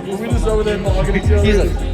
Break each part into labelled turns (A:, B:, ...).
A: We just over there mocking each other.
B: He's like,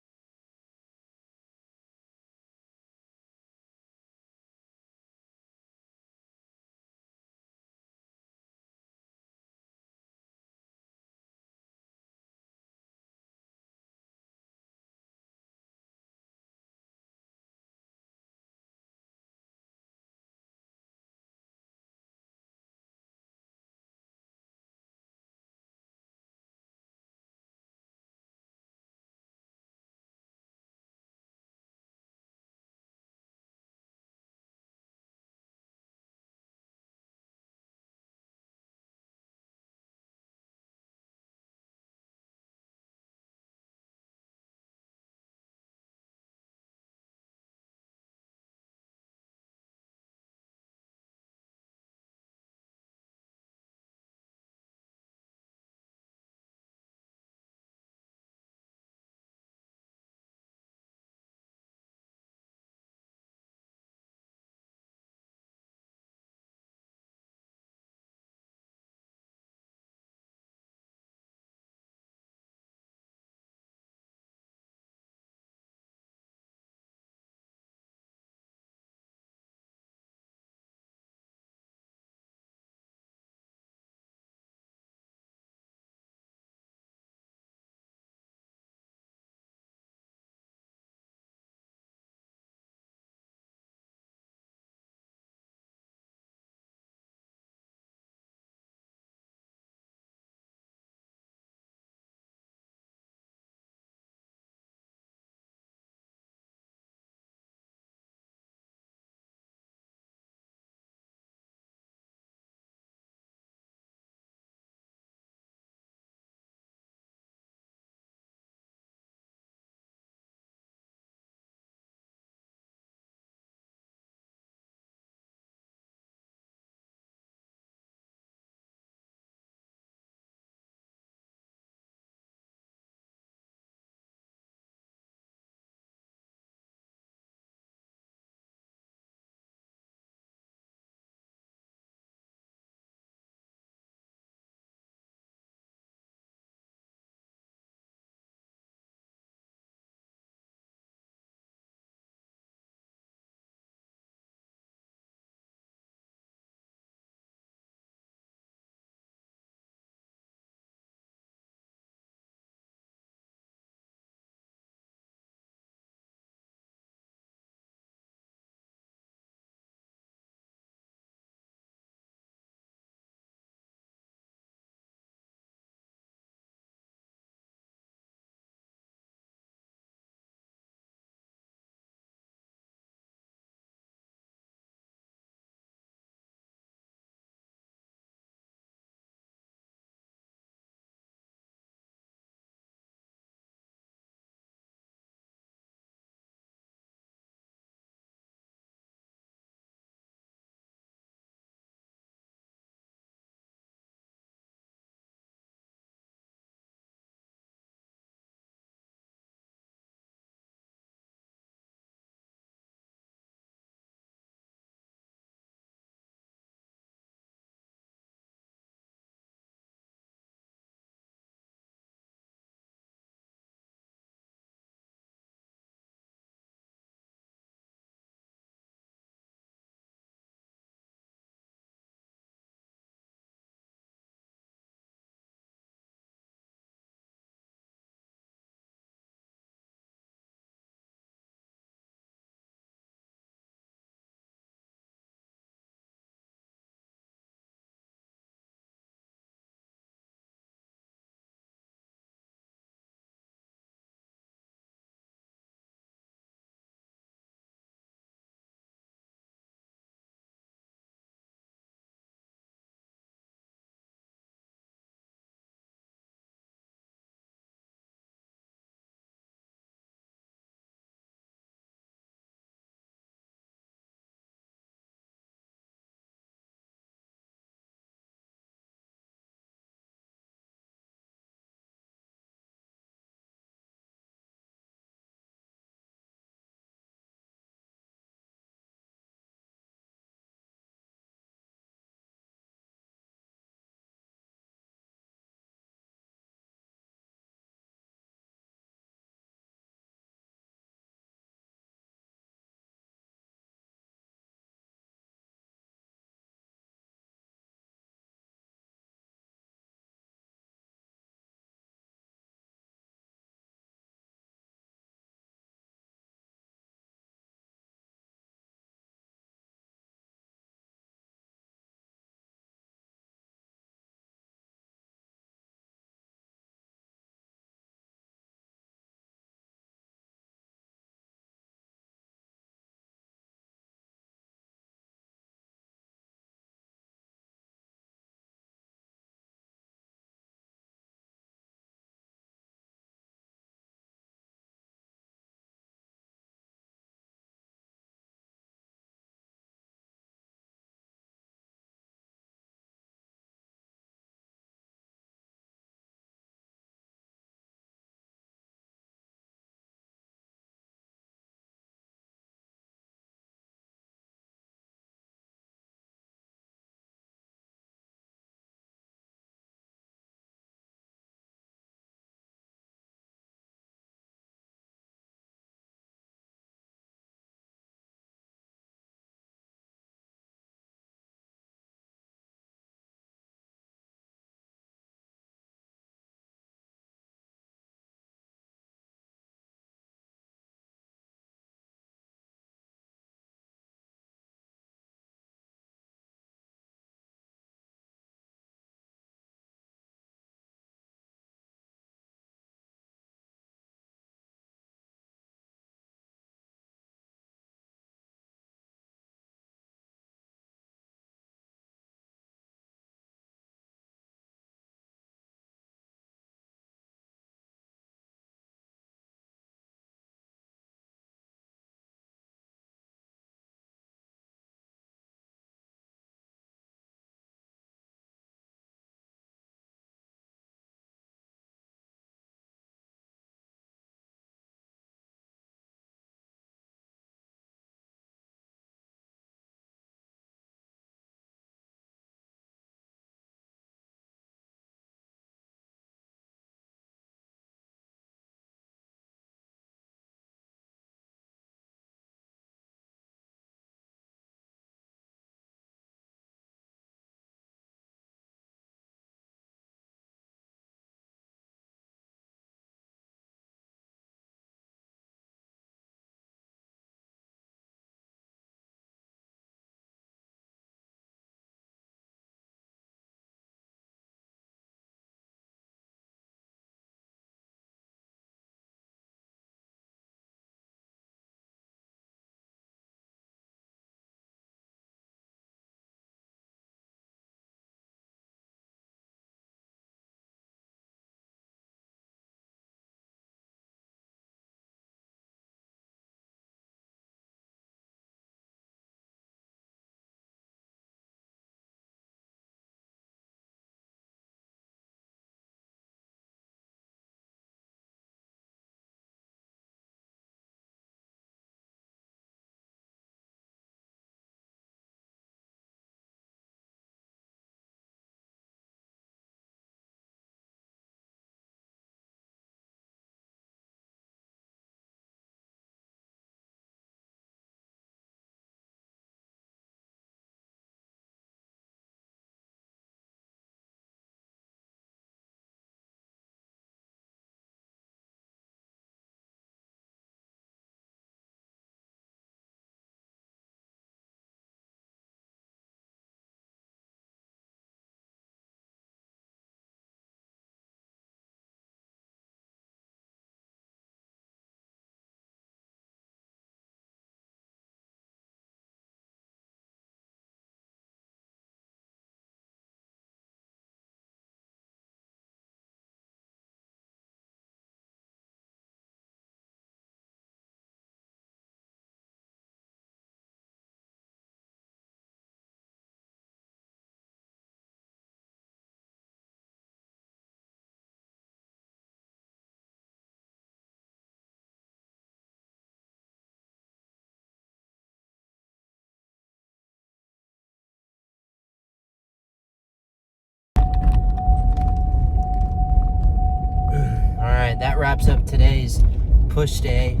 A: that wraps up today's push day.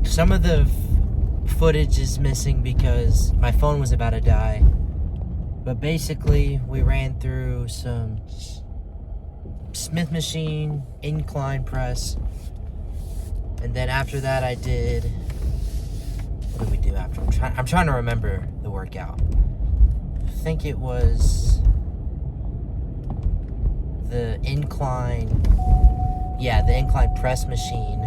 A: Some of the footage is missing because my phone was about to die. But basically, we ran through some Smith machine, incline press. And then after that, I did... What did we do after? I'm trying to remember the workout. I think it was the incline... Yeah, the incline press machine.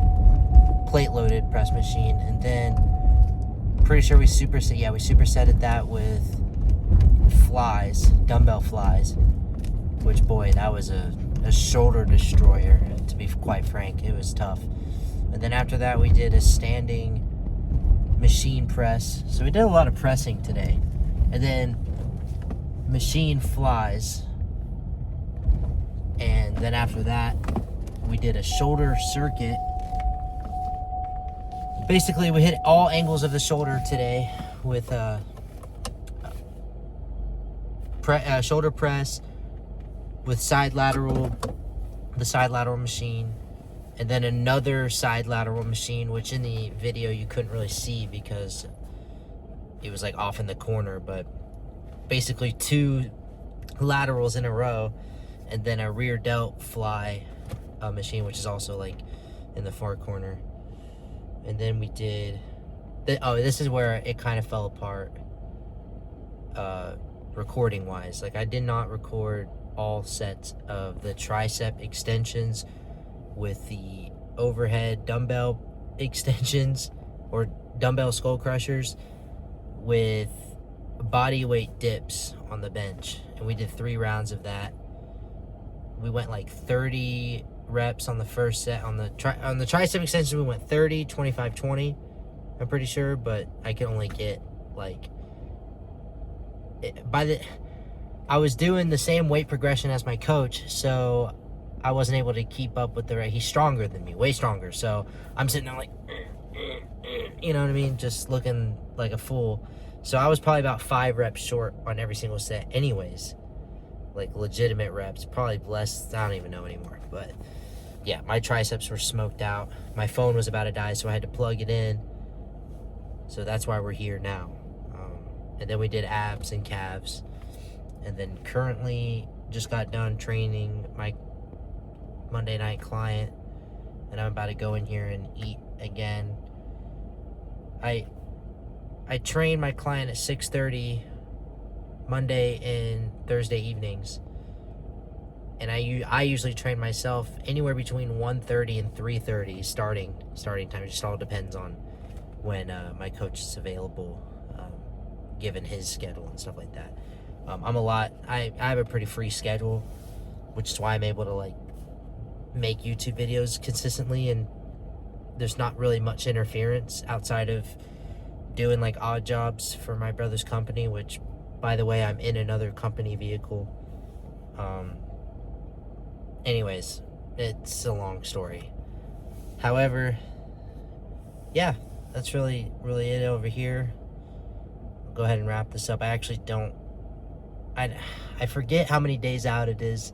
A: Plate-loaded press machine. And then, pretty sure we supersetted that with flies, dumbbell flies. Which, boy, that was a shoulder destroyer, to be quite frank. It was tough. And then after that, we did a standing machine press. So we did a lot of pressing today. And then machine flies. And then after that, we did a shoulder circuit. Basically, we hit all angles of the shoulder today with shoulder press with the side lateral machine, and then another side lateral machine, which in the video you couldn't really see because it was like off in the corner, but basically 2 laterals in a row, and then a rear delt fly machine, which is also like in the far corner. And then we did this is where it kind of fell apart recording wise. Like, I did not record all sets of the tricep extensions with the overhead dumbbell extensions or dumbbell skull crushers with body weight dips on the bench, and we did 3 rounds of that. We went like 30 reps on the first set. On the tricep extension, we went 30, 25, 20, I'm pretty sure, but I could only get like I was doing the same weight progression as my coach, so I wasn't able to keep up with he's stronger than me, way stronger, so I'm sitting there like, you know what I mean, just looking like a fool. So I was probably about 5 reps short on every single set anyways, like legitimate reps, probably less, I don't even know anymore. But yeah, my triceps were smoked out. My phone was about to die, so I had to plug it in. So that's why we're here now. And then we did abs and calves. And then currently just got done training my Monday night client, and I'm about to go in here and eat again. I train my client at 6:30 Monday and Thursday evenings, and I usually train myself anywhere between 1:30 and 3:30 starting time. It just all depends on when my coach is available, given his schedule and stuff like that. I have a pretty free schedule, which is why I'm able to like make YouTube videos consistently, and there's not really much interference outside of doing like odd jobs for my brother's company, which, by the way, I'm in another company vehicle. Anyways, it's a long story. However, yeah, that's really it over here. I'll go ahead and wrap this up. I forget how many days out it is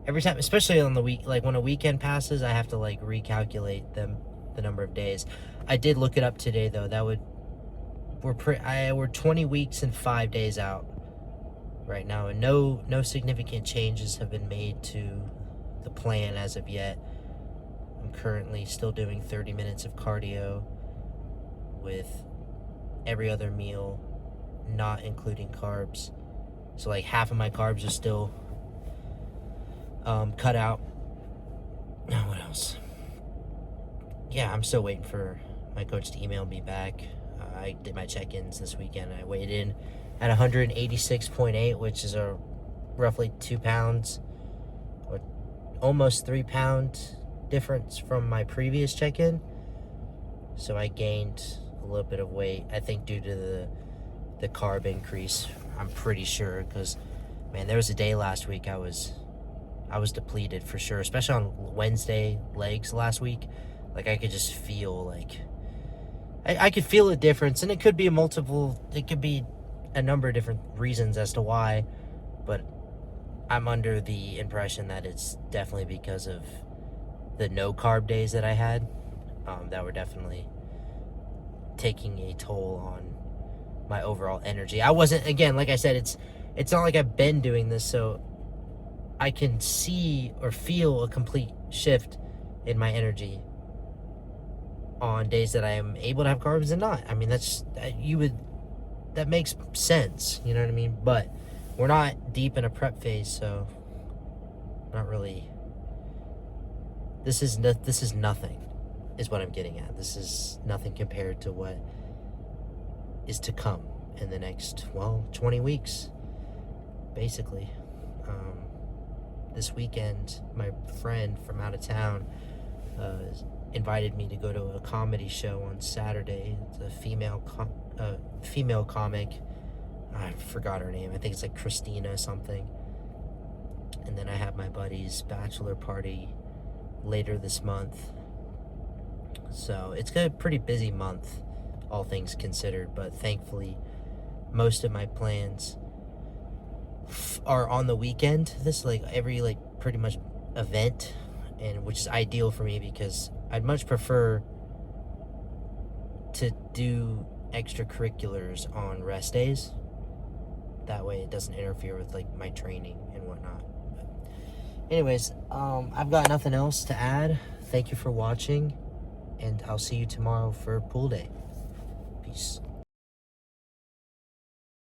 A: every time, especially on the week, like when a weekend passes, I have to like recalculate the number of days. I did look it up today though. We're 20 weeks and 5 days out right now, and no significant changes have been made to the plan as of yet. I'm currently still doing 30 minutes of cardio with every other meal, not including carbs. So like half of my carbs are still cut out. Now what else? Yeah, I'm still waiting for my coach to email me back. I did my check-ins this weekend. I weighed in at 186.8, which is a roughly 2 pounds or almost 3 pound difference from my previous check-in. So I gained a little bit of weight, I think due to the carb increase. I'm pretty sure, because man, there was a day last week I was depleted for sure, especially on Wednesday legs last week. Like I could just feel like I could feel a difference, and it could be a number of different reasons as to why, but I'm under the impression that it's definitely because of the no carb days that I had, that were definitely taking a toll on my overall energy. I wasn't, again, like I said, it's not like I've been doing this, so I can see or feel a complete shift in my energy on days that I am able to have carbs and not. I mean, that makes sense, you know what I mean? But we're not deep in a prep phase, so not really. This is nothing, is what I'm getting at. This is nothing compared to what is to come in the next 20 weeks, basically. This weekend, my friend from out of town invited me to go to a comedy show on Saturday. It's a female comic. I forgot her name. I think it's like Christina something. And then I have my buddy's bachelor party later this month. So it's a pretty busy month, all things considered. But thankfully, most of my plans are on the weekend. This every pretty much event, and which is ideal for me because I'd much prefer to do extracurriculars on rest days. That way it doesn't interfere with my training and whatnot. But anyways, I've got nothing else to add. Thank you for watching, and I'll see you tomorrow for pool day. Peace.